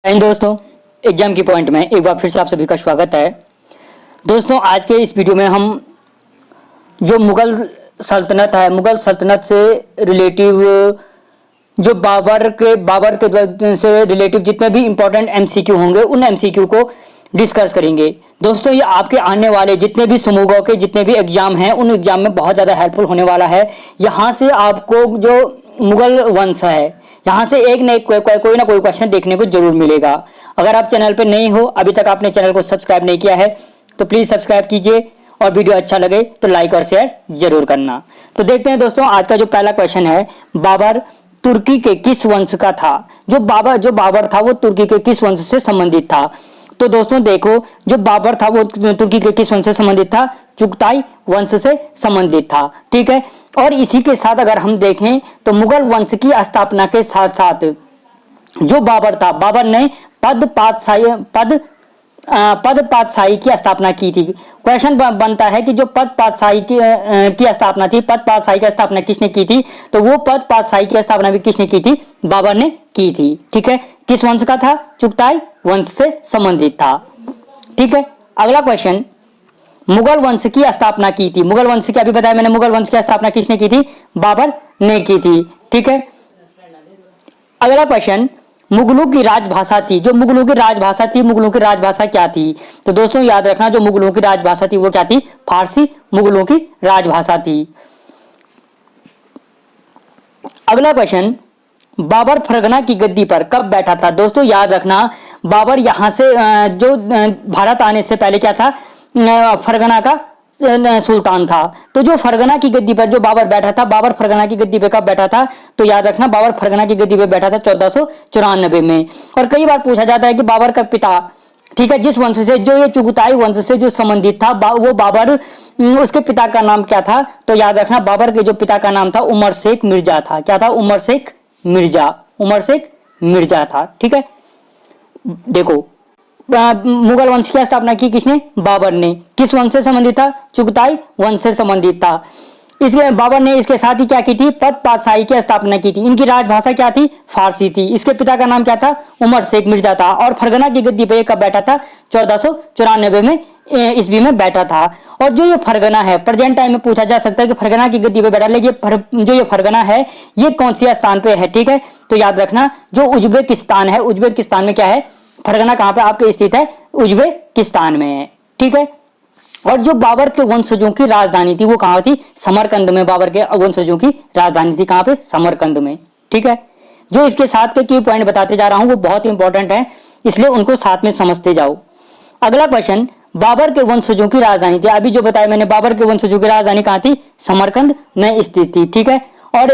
And दोस्तों, exam की point में एक बार फिर से आप सभी का स्वागत है। दोस्तों, आज के इस वीडियो में हम जो मुगल सल्तनत है, मुगल सल्तनत से रिलेटिव जो बाबर के से रिलेटिव जितने भी इंपॉर्टेंट एमसीक्यू होंगे उन एमसीक्यू को डिस्कस करेंगे। दोस्तों, ये आपके आने वाले जितने भी समूहों के जितने भी एग्जाम हैं उन एग्जाम में बहुत ज़्यादा हेल्पफुल होने वाला है। यहाँ से आपको जो मुगल वंश है यहाँ से एक न एक कोई ना कोई क्वेश्चन देखने को जरूर मिलेगा। अगर आप चैनल पे नए हो, अभी तक आपने चैनल को सब्सक्राइब नहीं किया है तो प्लीज़ सब्सक्राइब कीजिए और वीडियो अच्छा लगे तो लाइक और शेयर जरूर करना। तो देखते हैं दोस्तों, आज का जो पहला क्वेश्चन है, बाबर तुर्की के किस वंश का था? जो बाबर था वो तुर्की के किस वंश से संबंधित था? तो दोस्तों देखो, जो बाबर था वो तुर्की के किस वंश से संबंधित था? चुगताई वंश से संबंधित था। ठीक है, और इसी के साथ अगर हम देखें तो मुगल वंश की स्थापना के साथ साथ जो बाबर था, बाबर ने पद पातशाही की स्थापना की थी। क्वेश्चन बनता है कि जो पद पातशाही की स्थापना थी, पद पातशाही की स्थापना किसने की थी? तो वो पद पातशाही की स्थापना भी किसने की थी? बाबर ने की थी। ठीक है, किस वंश का था? चुगताई वंश से संबंधित था। ठीक है, अगला क्वेश्चन, मुगल वंश की स्थापना की थी। मुगल वंश की अभी बताया मैंने, मुगल वंश की स्थापना किसने की थी? बाबर ने की थी। ठीक है, अगला क्वेश्चन, मुगलों की राजभाषा थी। जो मुगलों की राजभाषा थी, मुगलों की राजभाषा क्या थी? तो दोस्तों याद रखना, जो मुगलों की राजभाषा थी वो क्या थी? फारसी मुगलों की राजभाषा थी। अगला क्वेश्चन, बाबर फरगना की गद्दी पर कब बैठा था? दोस्तों याद रखना, बाबर यहां से जो भारत आने से पहले क्या था? फरगना का सुल्तान था। तो जो फरगना की गद्दी पर जो बाबर बैठा था, बाबर फरगना की गद्दी पे कब बैठा था? तो याद रखना, बाबर फरगना की गद्दी पे बैठा था 1494 में। और कई बार पूछा जाता है कि बाबर का पिता, ठीक है, जिस वंश से, जो ये चुगताई वंश से जो संबंधित था, वो बाबर, उसके पिता का नाम क्या था? तो याद रखना, बाबर के जो पिता का नाम था उमर शेख मिर्जा था। क्या था? उमर शेख मिर्जा था। ठीक है, देखो, मुगल वंश की स्थापना की किसने? बाबर ने। किस वंश से संबंधित था? चुगताई वंश से संबंधित था। इसके बाबर ने इसके साथ ही क्या की थी? पद पातशाही की स्थापना की थी। इनकी राजभाषा क्या थी? फारसी थी। इसके पिता का नाम क्या था? उमर शेख मिर्जा था। और फरगना की गद्दी पे कब बैठा था? 1494 में ईस्वी में बैठा था। और जो ये फरगना है, प्रेजेंट टाइम में पूछा जा सकता है कि फरगना की गद्दी पे बैठा, लेकिन जो ये फरगना है ये कौन सी स्थान पे है? ठीक है, तो याद रखना, जो उज्बेकिस्तान है, उज्बेकिस्तान में क्या है? फरगना कहां पे आपके स्थित है? उज्बेकिस्तान में है। ठीक है, और जो बाबर के वंशजों की राजधानी थी वो कहां थी? समरकंद में। बाबर के वंशजों की राजधानी थी कहां पे? समरकंद में। ठीक है, जो इसके साथ के की पॉइंट बताते जा रहा हूं वो बहुत इंपॉर्टेंट है, इसलिए उनको साथ में समझते जाओ। अगला क्वेश्चन, बाबर के वंशजों की राजधानी थी। अभी जो बताया मैंने, बाबर के वंशजों की राजधानी कहां थी? समरकंद में स्थित थी। ठीक है, और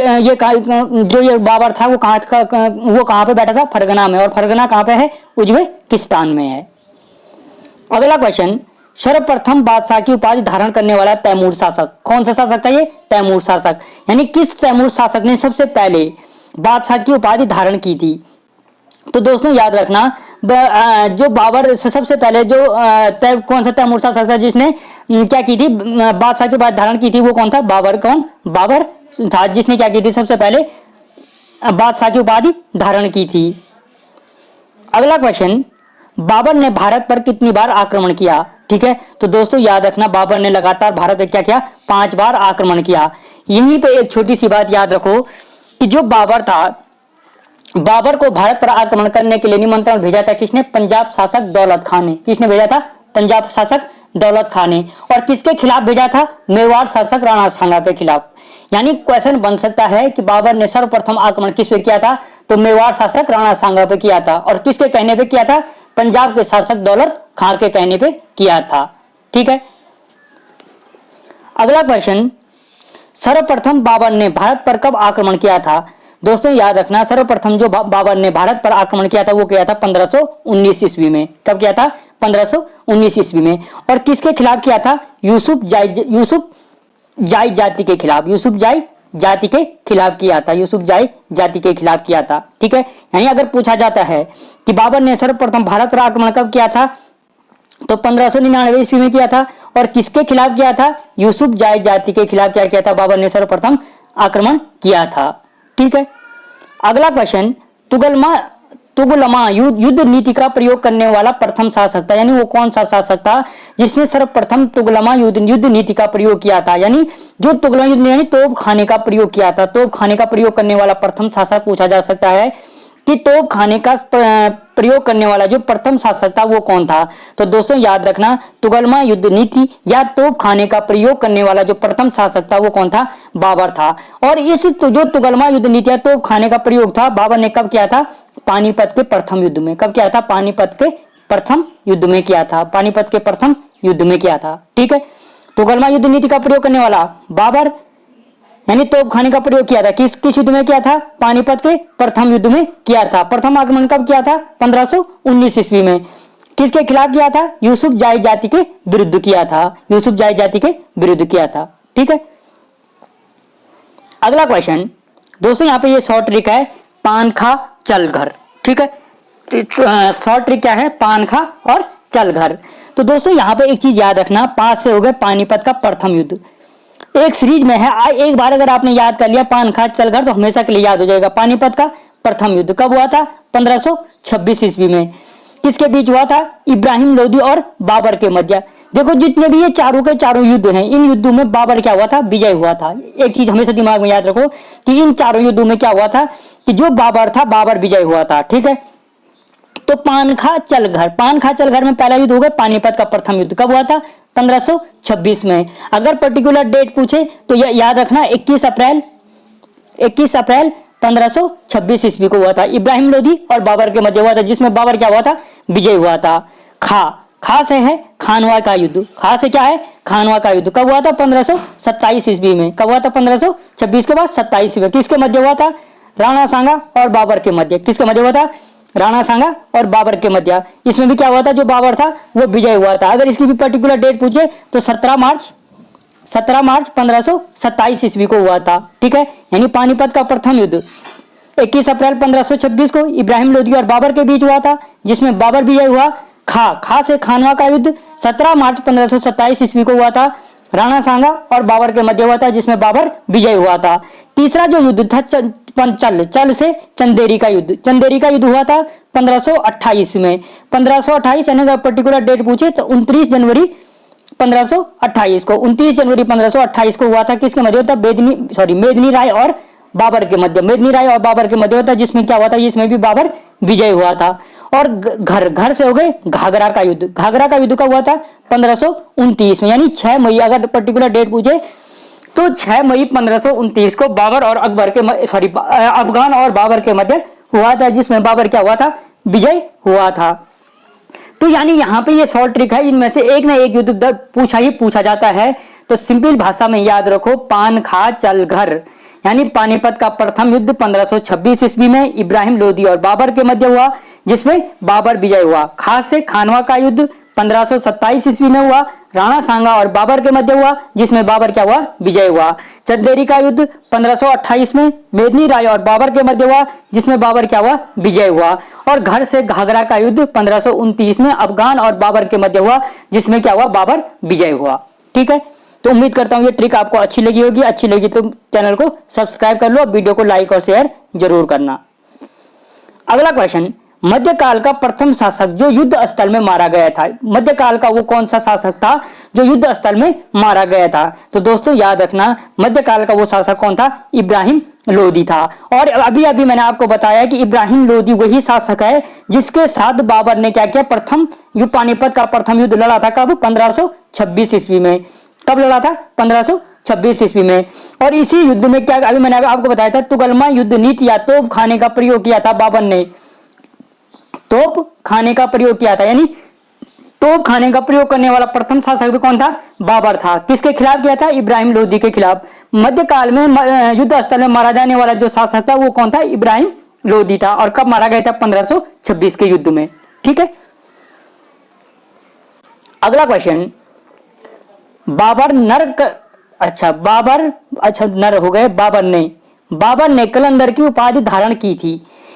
जो ये बाबर था वो कहां पे बैठा था? फरगना में। और फरगना कहां पे है? उज्बेकिस्तान में है। अगला क्वेश्चन, सर्वप्रथम बादशाह की उपाधि धारण करने वाला तैमूर शासक कौन सा शासक था? ये तैमूर शासक। यानी किस तैमूर शासक ने सबसे पहले बादशाह की उपाधि धारण की थी? तो दोस्तों याद रखना, जो बाबर से सबसे पहले जो कौन सा तैमूर शासक था जिसने क्या की थी? बादशाह की उपाधि धारण की थी। वो कौन था? बाबर। कौन? बाबर था, जिसने क्या की थी? सबसे पहले बादशाह की उपाधि धारण की थी। अगला क्वेश्चन, बाबर ने भारत पर कितनी बार आक्रमण किया? ठीक है, तो दोस्तों याद रखना, बाबर ने लगातार भारत पर क्या किया? 5 बार आक्रमण किया। यहीं पे एक छोटी सी बात याद रखो कि जो बाबर था, बाबर को भारत पर आक्रमण करने के लिए निमंत्रण भेजा था किसने? पंजाब शासक दौलत खान ने। किसने भेजा था? पंजाब शासक दौलत खान ने। और किसके खिलाफ भेजा था? मेवाड़ शासक राणा सांगा के खिलाफ। यानी क्वेश्चन बन सकता है कि बाबर ने सर्वप्रथम आक्रमण किस पे किया था? तो मेवाड़ शासक राणा सांगा पे किया था। और किसके कहने पे किया था? पंजाब के शासक दौलत खान के कहने पे किया था। ठीक है, अगला क्वेश्चन, सर्वप्रथम बाबर ने भारत पर कब आक्रमण किया था? दोस्तों याद रखना, सर्वप्रथम जो बाबर ने भारत पर आक्रमण किया था वो किया था 1519 ईस्वी में। कब किया था? 1519 ईस्वी में। और किसके खिलाफ किया था? यूसुफ जाई जाति के खिलाफ। यूसुफ जाई जाति के खिलाफ किया था। यूसुफ जाई जाति के खिलाफ किया था। ठीक है, यानी अगर पूछा जाता है कि बाबर ने सर्वप्रथम भारत पर आक्रमण कब किया था, तो 1599 ईस्वी में किया था। और किसके खिलाफ किया था? यूसुफ जाई जाति के खिलाफ क्या किया था? बाबर ने सर्वप्रथम आक्रमण किया था। ठीक है, अगला क्वेश्चन, तुगलमा युद्ध नीति का प्रयोग करने वाला प्रथम शासक था, यानी वो कौन सा शासक था जिसने सर्वप्रथम तुगलमा युद्ध नीति का प्रयोग किया था, यानी जो तुगलमा युद्ध यानी तोप खाने का प्रयोग किया था। तोप खाने का प्रयोग करने वाला प्रथम शासक पूछा जा सकता है कि तोप खाने का प्रयोग करने वाला जो प्रथम शासक था वो कौन था। तो दोस्तों याद रखना, तुगलमा युद्ध नीति या तोप खाने का प्रयोग करने वाला जो प्रथम शासक था वो कौन था, बाबर था। और इस जो तुगलमा युद्ध नीति या तोप खाने का प्रयोग था बाबर ने कब किया था, पानीपत के प्रथम युद्ध में। कब किया था, पानीपत के प्रथम युद्ध में किया था, पानीपत के प्रथम युद्ध में किया था। ठीक है, तुगलमा युद्ध नीति का प्रयोग करने वाला बाबर, यानी तोप खाने का प्रयोग किया था किस किस युद्ध में किया था, पानीपत के प्रथम युद्ध में किया था। प्रथम आक्रमण कब किया था, 1519 ईस्वी में। किसके खिलाफ किया था, यूसुफ जाई जाति के विरुद्ध किया था, यूसुफ जाई जाति के विरुद्ध किया था। ठीक है, अगला क्वेश्चन दोस्तों, यहाँ पे ये शॉर्ट ट्रिक है, पान खा चल घर। ठीक है, शॉर्ट ट्रिक क्या है, पान खा और चल घर। तो दोस्तों यहाँ पे एक चीज याद रखना, 5 से हो गए पानीपत का प्रथम युद्ध, एक सीरीज में है। एक बार अगर आपने याद कर लिया पान खा चल घर तो हमेशा के लिए याद हो जाएगा। पानीपत का प्रथम युद्ध कब हुआ था, 1526 ईस्वी में। किसके बीच हुआ था, इब्राहिम लोदी और बाबर के मध्य। देखो जितने भी ये चारों के चारों युद्ध हैं, इन युद्धों में बाबर क्या हुआ था, विजय हुआ था। एक चीज हमेशा दिमाग में याद रखो कि इन चारों युद्धों में क्या हुआ था कि जो बाबर था, बाबर विजय हुआ था। ठीक है, तो पान खा चल घर, पान खा चल घर में पहला युद्ध हो गया पानीपत का प्रथम युद्ध। कब हुआ था, 1526 में। अगर पर्टिकुलर डेट पूछे तो याद रखना 21 अप्रैल 1526 ईस्वी को हुआ था। इब्राहिम लोदी और बाबर के मध्य हुआ था, जिसमें बाबर क्या हुआ था, विजय हुआ था। खा से है खानवा का युद्ध, खा से क्या है, खानवा का युद्ध। कब हुआ था, 1527 ईस्वी में। कब हुआ था, 1526 के बाद 27 में। किसके मध्य हुआ था, राणा सांगा और बाबर के मध्य। किसके मध्य हुआ था, राणा सांगा और बाबर के मध्य। इसमें भी क्या हुआ था, जो बाबर था वो विजय हुआ था। अगर इसकी भी पर्टिकुलर डेट पूछे तो 17 मार्च 1527 ईस्वी को हुआ था। ठीक है, यानी पानीपत का प्रथम युद्ध 21 अप्रैल 1526 को इब्राहिम लोदी और बाबर के बीच हुआ था, जिसमें बाबर विजय हुआ। खा से खानवा का युद्ध 17 मार्च 1527 ईस्वी को हुआ था, राणा सांगा और बाबर के मध्य हुआ था, जिसमें बाबर विजय हुआ था। तीसरा जो युद्ध था चल से चंदेरी का युद्ध, चंदेरी का युद्ध हुआ था 1528 में। 1528 यानी अगर पर्टिकुलर डेट पूछे तो 29 जनवरी 1528 को, 29 जनवरी 1528 को हुआ था। किसके मध्य होता, मेदिनी राय और बाबर के मध्य, मेदिनी राय और बाबर के मध्य होता, जिसमें क्या हुआ था, इसमें भी बाबर विजय हुआ था। और घर से हो गए घाघरा का युद्ध, घाघरा का युद्ध कब हुआ था, 1529 में। यानी 6 मई अगर पर्टिकुलर डेट पूछे तो 6 मई 1529 को बाबर और अफगान और बाबर के मध्य हुआ था, जिसमें बाबर क्या हुआ था, विजय हुआ था। तो यानी यहाँ पे ये शॉर्ट ट्रिक है, इनमें से एक ना एक युद्ध पूछा जाता है। तो सिंपल भाषा में याद रखो, पान खा चल घर, यानी पानीपत का प्रथम युद्ध 1526 ईस्वी में इब्राहिम लोदी और बाबर के मध्य हुआ, जिसमें बाबर विजय हुआ। खास से खानवा का युद्ध 1527 ईस्वी में हुआ, राणा सांगा और बाबर के मध्य हुआ, जिसमें बाबर क्या हुआ, विजय हुआ। चंदेरी का युद्ध 1528 में मेदिनी राय और बाबर के मध्य हुआ, जिसमें बाबर क्या हुआ, विजय हुआ। और घर से घाघरा का युद्ध 1529 में अफगान और बाबर के मध्य हुआ, जिसमें क्या हुआ, बाबर विजय हुआ। ठीक है, तो उम्मीद करता हूँ ये ट्रिक आपको अच्छी लगी होगी। अच्छी लगी तो चैनल को सब्सक्राइब कर लो और वीडियो को लाइक और शेयर जरूर करना। अगला क्वेश्चन, मध्यकाल का प्रथम शासक जो युद्ध स्थल में मारा गया था, मध्यकाल का वो कौन सा शासक था जो युद्ध स्थल में मारा गया था। तो दोस्तों याद रखना, मध्यकाल का वो शासक कौन था, इब्राहिम लोदी था। और अभी अभी मैंने आपको बताया कि इब्राहिम लोदी वही शासक है जिसके साथ बाबर ने क्या किया, प्रथम पानीपत का प्रथम युद्ध लड़ा था। कब, 1526 ईस्वी में। कब लड़ा था, 1526 ईस्वी में। और इसी युद्ध में क्या, अभी मैंने आपको बताया था, तुगलमा युद्ध नीति या तोप खाने का प्रयोग किया था बाबर ने, तोप खाने का प्रयोग किया था। यानी तोप खाने का प्रयोग करने वाला प्रथम शासक भी कौन था, बाबर था। किसके खिलाफ किया था, इब्राहिम लोदी के खिलाफ। मध्यकाल में युद्ध स्थल में मारा जाने वाला जो शासक था वो कौन था, इब्राहिम लोदी था। और कब मारा गया था, 1526 के युद्ध में। ठीक है, अगला क्वेश्चन, बाबर नर हो गए। बाबर ने कलंदर की उपाधि धारण की थी।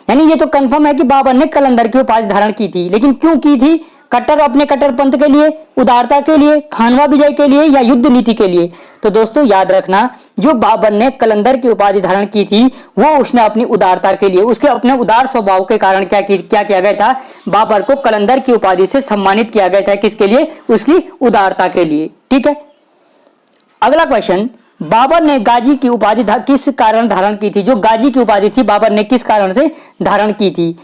यानी ये तो कंफर्म है कि बाबर ने कलंदर की उपाधि धारण की थी, लेकिन क्यों की थी, कट्टर अपने कट्टरपंथ के लिए, उदारता के लिए, खानवा विजय के लिए या युद्ध नीति के लिए? तो दोस्तों याद रखना, जो बाबर ने कलंदर की उपाधि धारण की थी वो उसने अपनी उदारता के लिए, उसके अपने उदार स्वभाव के कारण क्या किया गया था, बाबर को कलंदर की उपाधि से सम्मानित किया गया था। किसके लिए? उसकी उदारता के लिए। ठीक है, अगला क्वेश्चन, बाबर ने गाजी की उपाधि किस कारण धारण की थी? जो गाजी की उपाधि थी बाबर ने किस कारण से धारण की थी?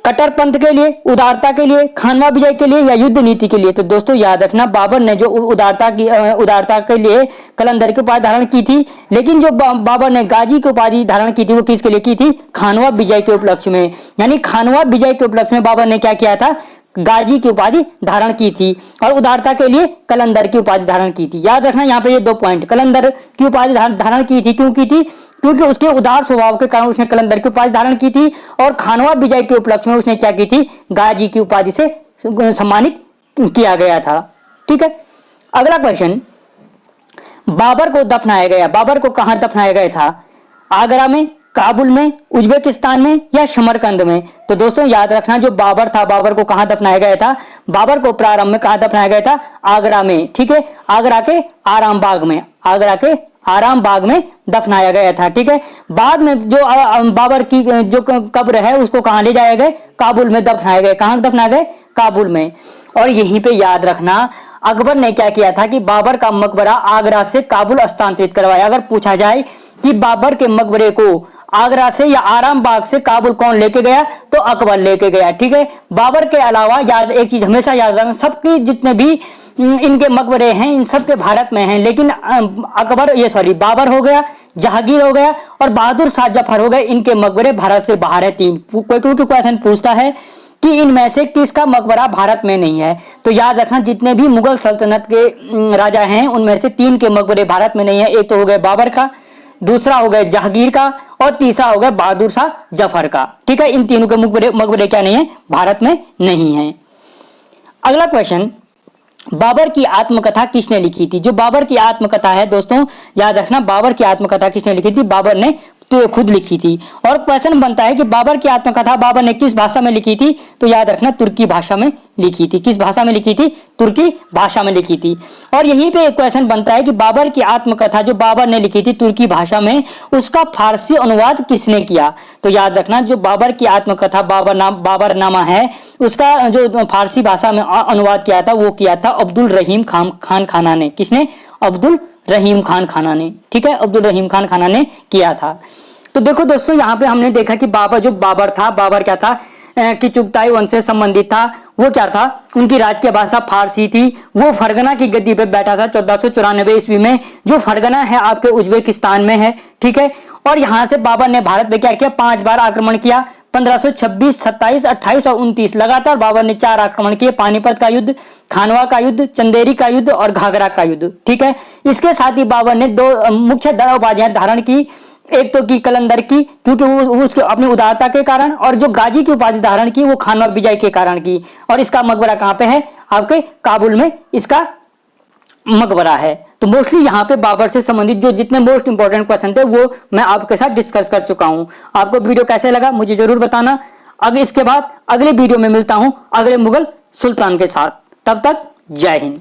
कट्टरपंथ के लिए, उदारता के लिए, खानवा विजय के लिए या युद्ध नीति के लिए? तो दोस्तों याद रखना, बाबर ने जो उदारता के लिए कलंदर की उपाधि धारण की थी, लेकिन जो बाबर ने गाजी की उपाधि धारण की थी वो किसके लिए की थी? खानवा विजय के उपलक्ष्य में। यानी खानवा विजय के उपलक्ष्य में बाबर ने क्या किया था? गाजी की उपाधि धारण की थी और उदारता के लिए कलंदर की उपाधि धारण की थी। याद रखना यहाँ पे ये 2 पॉइंट, कलंदर की उपाधि धारण की थी, क्यों की थी? क्योंकि उसके उदार स्वभाव के कारण उसने कलंदर की उपाधि धारण की थी और खानवा विजय के उपलक्ष्य में उसने क्या की थी? गाजी की उपाधि से सम्मानित किया गया था। ठीक है, अगला क्वेश्चन, बाबर को दफनाया गया, बाबर को कहां दफनाया गया था? आगरा में, काबुल में, उज्बेकिस्तान में या समरकंद में? तो दोस्तों याद रखना, जो बाबर था, बाबर को कहां दफनाया गया था? बाबर को प्रारंभ में कहां दफनाया गया था? आगरा में। ठीक है, आगरा के आराम बाग में, आगरा के आराम बाग में दफनाया गया था। ठीक है, बाद में जो बाबर की जो कब्र है उसको कहां ले जाया गया? काबुल में दफनाया गया। कहां दफनाया गया? काबुल में। और यहीं पे याद रखना, अकबर ने क्या किया था कि बाबर का मकबरा आगरा से काबुल स्थानांतरित करवाया। अगर पूछा जाए कि बाबर के मकबरे को आगरा से या आराम बाग से काबुल कौन लेके गया? तो अकबर लेके गया। ठीक है, बाबर के अलावा याद एक चीज हमेशा याद रखना, सबकी जितने भी इनके मकबरे हैं इन सब के भारत में हैं, लेकिन बाबर हो गया, जहांगीर हो गया और बहादुर शाह जफर हो गए, इनके मकबरे भारत से बाहर है 3। कोई क्वेश्चन पूछता है कि इनमें से किसका मकबरा भारत में नहीं है, तो याद रखना जितने भी मुगल सल्तनत के राजा हैं उनमें से 3 के मकबरे भारत में नहीं है। एक तो हो गए बाबर का, दूसरा हो गया जहांगीर का और तीसरा हो गया बहादुर शाह जफर का। ठीक है, इन तीनों के मकबरे क्या नहीं है? भारत में नहीं है। अगला क्वेश्चन, बाबर की आत्मकथा किसने लिखी थी? जो बाबर की आत्मकथा है दोस्तों याद रखना, बाबर की आत्मकथा किसने लिखी थी? बाबर ने तो खुद लिखी थी। और क्वेश्चन बनता है कि बाबर की आत्मकथा बाबर ने किस भाषा में लिखी थी? तो याद रखना तुर्की भाषा में लिखी थी। किस भाषा में लिखी थी? तुर्की भाषा में लिखी थी। और यहीं पे एक क्वेश्चन बनता है कि बाबर की आत्मकथा जो बाबर ने लिखी थी तुर्की भाषा में, उसका फारसी अनुवाद किसने किया? तो याद रखना, जो बाबर की आत्मकथा बाबरनामा है उसका जो फारसी भाषा में अनुवाद किया था वो किया था अब्दुल रहीम खान खाना ने। किसने? अब्दुल रहीम खान खाना ने। ठीक है, अब्दुल रहीम खान खाना ने किया था। तो देखो दोस्तों, यहाँ पे हमने देखा कि बाबर था, बाबर क्या था कि चुगताई वंश से संबंधित था। वो क्या था? उनकी राजकीय भाषा फारसी थी। वो फरगना की गद्दी पे बैठा था 1494 ईस्वी में। जो फरगना है आपके उज्बेकिस्तान में है। ठीक है, और यहाँ से बाबर ने भारत में क्या किया? 5 बार आक्रमण किया। 1526, 27, 28 और 29 लगातार बाबर ने 4 आक्रमण किए। पानीपत का युद्ध, खानवा का युद्ध, चंदेरी का युद्ध और घाघरा का युद्ध। ठीक है, इसके साथ ही बाबर ने 2 मुख्य उपाधियां धारण की। एक तो की कलंदर की, क्योंकि वो उसके अपनी उदारता के कारण, और जो गाजी की उपाधि धारण की वो खानवा विजय के कारण की। और इसका मकबरा कहाँ पे है? आपके काबुल में इसका मकबरा है। तो मोस्टली यहाँ पे बाबर से संबंधित जो जितने मोस्ट इंपॉर्टेंट क्वेश्चन थे वो मैं आपके साथ डिस्कस कर चुका हूँ। आपको वीडियो कैसे लगा मुझे जरूर बताना। अगर इसके बाद अगले वीडियो में मिलता हूँ अगले मुगल सुल्तान के साथ। तब तक जय हिंद।